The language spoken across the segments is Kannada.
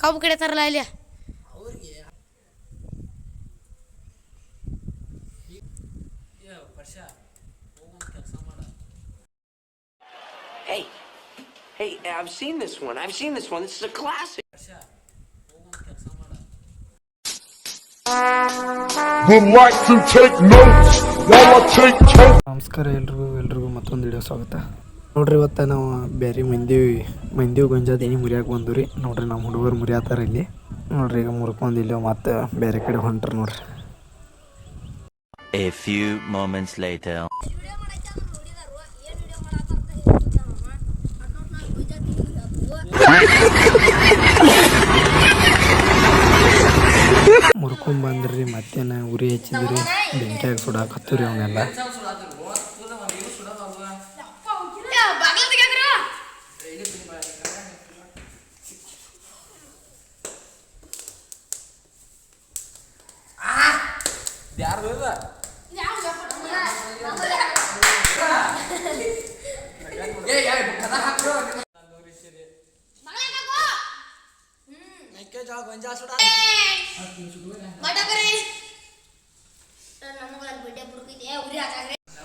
ಕಬ್ಬು ಕಡಿತಾರಲ್ಲ ಇಲ್ಲಿ Hey, hey, I've seen this one. This is a classic. Would like to take notes while I take toast. ನಮಸ್ಕಾರ ಎಲ್ರಿಗೂ ಮತ್ತೊಂದು ವಿಡಿಯೋ ಸ್ವಾಗತ. ನೋಡ್ರಿ ಇವತ್ತು ನಾವು ಬೇರೆ ಮಂದಿ ಗೊಂಜಾದೇನಿ ಮುರಿಯಾಕೆ ಬಂದ್ರಿ. ನೋಡ್ರಿ ನಮ್ಮ ಹುಡುಗರು ಮುರಿಯಾತಾರ ಇಲ್ಲಿ. ನೋಡ್ರಿ ಈಗ ಮುರ್ಕೊಂಡಿಲ್ಲ ಮತ್ತೆ ಬೇರೆ ಕಡೆ ಹೊಂಟ್ರ ನೋಡ್ರಿ. A few moments later. ಮುರ್ಕೊಂಬಂದ್ರಿ ಮತ್ತೇನ ಉರಿ ಹಚ್ಚಿದ್ರಿ ಬೆಂಕಿಯಾಗ ಸುಡಾಕತ್ತೀರಿ ಅವನ್ನೆಲ್ಲ.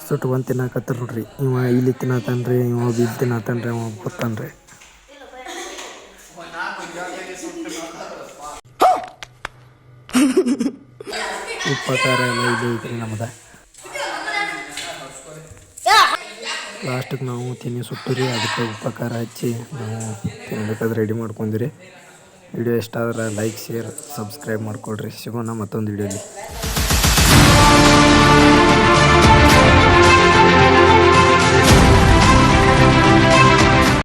ಸುಟ್ಕೊಂಡ್ ತಿನ್ನಾಕತ್ತಾರ ನೋಡ್ರಿ. ಇವ ಇಲ್ಲಿ ತಿನ್ನತಾನ್ರಿ, ಇವ ಬಿಲ್ ತಿನ್ನತಾನ್ರಿ, ಅವ ಗೊತ್ತಾನ್ರಿ. ಉಪಕಾರ ಎಲ್ಲ ಇದು ಐತ್ರಿ ನಮ್ದ. ಲಾಸ್ಟಿಗೆ ನಾವು ತಿನ್ನಿ ಸುಟ್ಟಿರಿ, ಅದಕ್ಕೆ ಉಪಕಾರ ಹಚ್ಚಿ ನಾವು ತಿನ್ಬೇಕಾದ್ರೆ ರೆಡಿ ಮಾಡ್ಕೊಂಡಿರಿ. ವಿಡಿಯೋ ಇಷ್ಟ ಆದ್ರೆ ಲೈಕ್ ಶೇರ್ ಸಬ್ಸ್ಕ್ರೈಬ್ ಮಾಡ್ಕೊಳ್ರಿ. ಸಿಗೋಣ ಮತ್ತೊಂದು ವಿಡಿಯೋಲಿ.